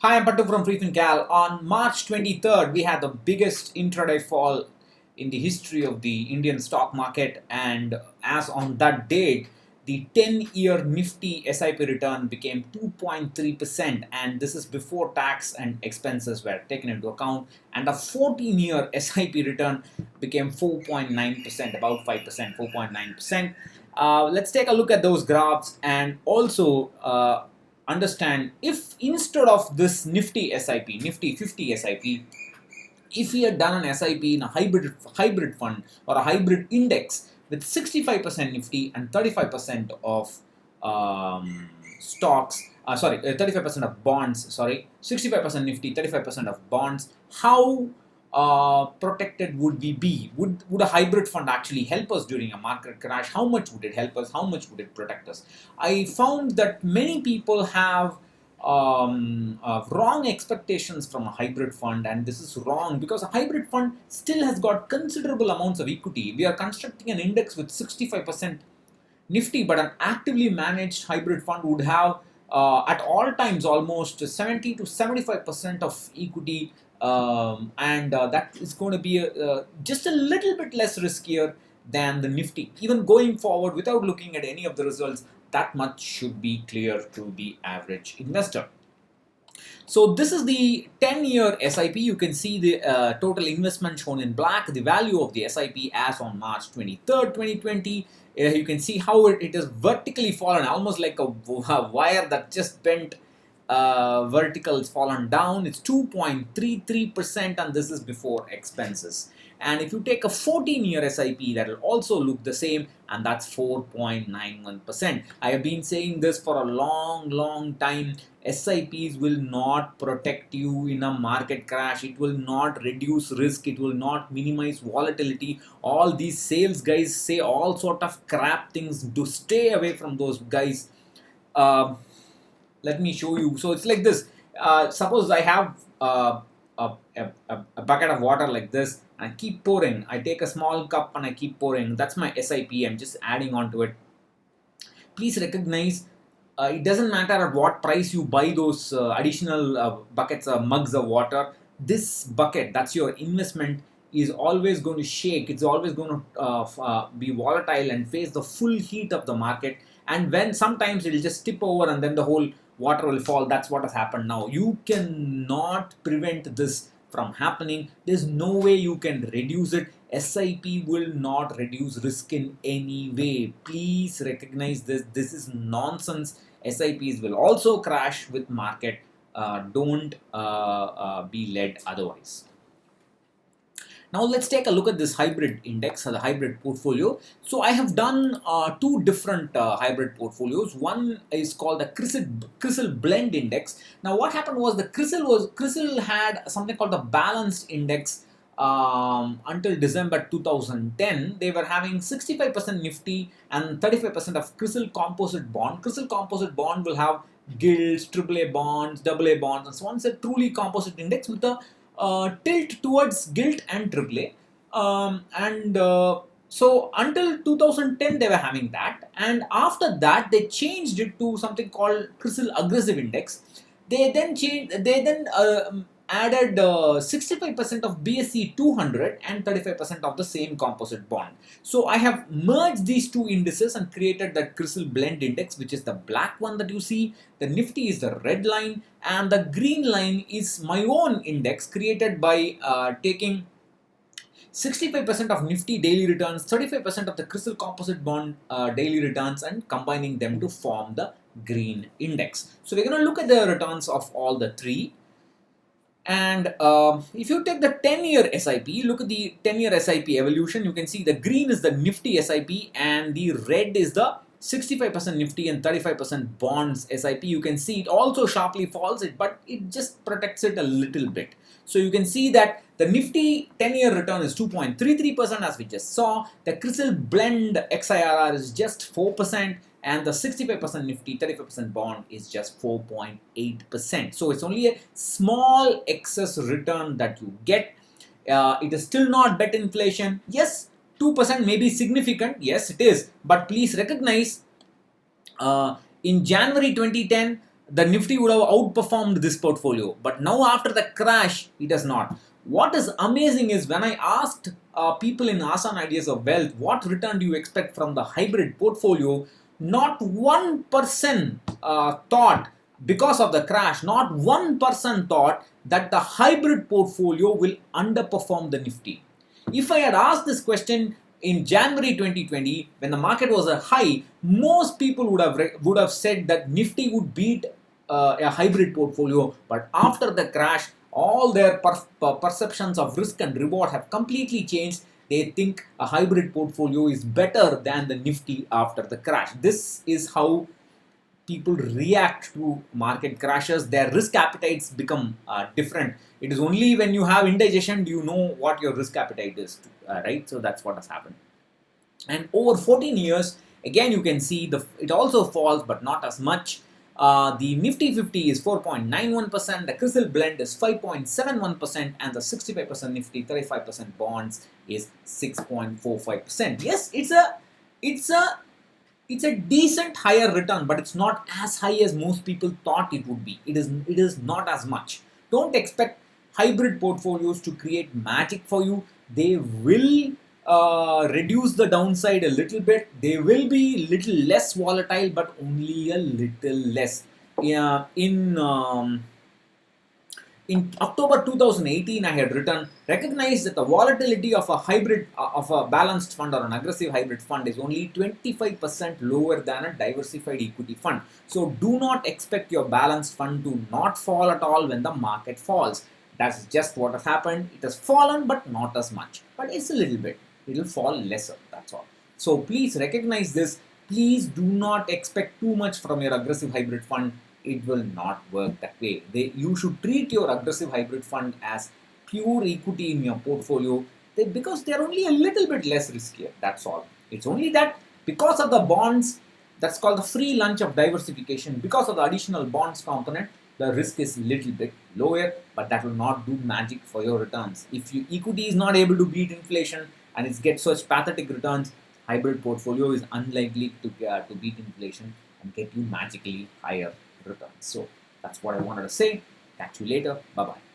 Hi, I'm Pattu from freefincal. On March 23rd, we had the biggest intraday fall in the history of the Indian stock market, and as on that date, the 10-year Nifty SIP return became 2.3%, and this is before tax and expenses were taken into account. And the 14-year SIP return became 4.9%, about 5%, 4.9%. Let's take a look at those graphs and also understand if instead of this Nifty SIP, Nifty 50 SIP, if we had done an SIP in a hybrid fund or a hybrid index with 65% Nifty and 35% of stocks, 35% of bonds, 65% Nifty, 35% of bonds, how protected would we be? Would a hybrid fund actually help us during a market crash? How much would it help us? How much would it protect us? I found that many people have wrong expectations from a hybrid fund, and this is wrong because a hybrid fund still has got considerable amounts of equity. We are constructing an index with 65% Nifty, but an actively managed hybrid fund would have at all times almost 70 to 75% of equity, and that is going to be just a little bit less riskier than the Nifty. Even going forward, without looking at any of the results, that much should be clear to the average investor. So this is the 10-year SIP. You can see the total investment shown in black, the value of the SIP as on March 23rd, 2020. You can see how it has vertically fallen, almost like a wire that just bent vertical, it's fallen down. It's 2.33%, and this is before expenses. And if you take a 14-year SIP, that will also look the same, and that's 4.91%. I have been saying this for a long time. SIPs will not protect you in a market crash. It will not reduce risk. It will not minimize volatility. All these sales guys say all sort of crap things. To stay away from those guys. Let me show you. So it's like this. Suppose I have a bucket of water like this, and I keep pouring. I take a small cup and I keep pouring. That's my SIP. I'm just adding on to it. Please recognize it doesn't matter at what price you buy those additional buckets or mugs of water. This bucket, that's your investment, is always going to shake. It's always going to be volatile and face the full heat of the market. And when sometimes it'll just tip over and then the whole water will fall. That's what has happened now. You cannot prevent this from happening. There's no way you can reduce it. SIP will not reduce risk in any way. Please recognize this. This is nonsense. SIPs will also crash with market. Don't be led otherwise. Now let's take a look at this hybrid index or the hybrid portfolio. So I have done two different hybrid portfolios. One is called the CRISIL blend index. Now what happened was the CRISIL had something called the balanced index. Until December 2010, they were having 65% Nifty and 35% of CRISIL composite bond. CRISIL composite bond will have gilts, AAA bonds, AA bonds, and so on. It's a truly composite index with a tilt towards gilt and AAA. So until 2010 they were having that, and after that they changed it to something called CRISIL aggressive index. They then added 65% of BSE 200 and 35% of the same composite bond. So I have merged these two indices and created that CRISIL blend index, which is the black one that you see. The Nifty is the red line, and the green line is my own index created by taking 65% of Nifty daily returns, 35% of the CRISIL composite bond daily returns, and combining them to form the green index. So we're going to look at the returns of all the three. And if you take the 10-year SIP, look at the 10-year SIP evolution. You can see the green is the Nifty SIP and the red is the 65% Nifty and 35% bonds SIP. You can see it also sharply falls, but it just protects it a little bit. So you can see that the Nifty 10-year return is 2.33% as we just saw. The CRISIL blend XIRR is just 4%. And the 65% Nifty, 35% bond is just 4.8%. So it's only a small excess return that you get. It is still not bet inflation. Yes, 2% may be significant. Yes, it is. But please recognize in January 2010, the Nifty would have outperformed this portfolio. But now after the crash, it has not. What is amazing is when I asked people in Asan Ideas of Wealth, what return do you expect from the hybrid portfolio? Not one person thought, because of the crash, not one person thought that the hybrid portfolio will underperform the Nifty. If I had asked this question in January 2020, when the market was a high, most people would have said that Nifty would beat a hybrid portfolio. But after the crash, all their perceptions of risk and reward have completely changed. They think a hybrid portfolio is better than the Nifty after the crash. This is how people react to market crashes. Their risk appetites become different. It is only when you have indigestion do you know what your risk appetite is, right? So that's what has happened. And over 14 years, again you can see it also falls, but not as much. The Nifty 50 is 4.91%, the CRISIL blend is 5.71%, and the 65% Nifty 35% bonds is 6.45%. Yes, it's a decent higher return, but it's not as high as most people thought it would be. It is not as much. Don't expect hybrid portfolios to create magic for you. They will reduce the downside a little bit. They will be little less volatile, but only a little less. Yeah, in October 2018, I had written, recognize that the volatility of a hybrid, of a balanced fund or an aggressive hybrid fund is only 25% lower than a diversified equity fund. So do not expect your balanced fund to not fall at all when the market falls. That's just what has happened. It has fallen, but not as much. But it's a little bit. It will fall lesser. That's all. So please recognize this. Please do not expect too much from your aggressive hybrid fund. It will not work that way. You should treat your aggressive hybrid fund as pure equity in your portfolio because they're only a little bit less riskier. That's all. It's only that because of the bonds, that's called the free lunch of diversification. Because of the additional bonds component, the risk is a little bit lower, but that will not do magic for your returns. If your equity is not able to beat inflation and it gets such pathetic returns, hybrid portfolio is unlikely to beat inflation and get you magically higher returns. So that's what I wanted to say. Catch you later. Bye bye.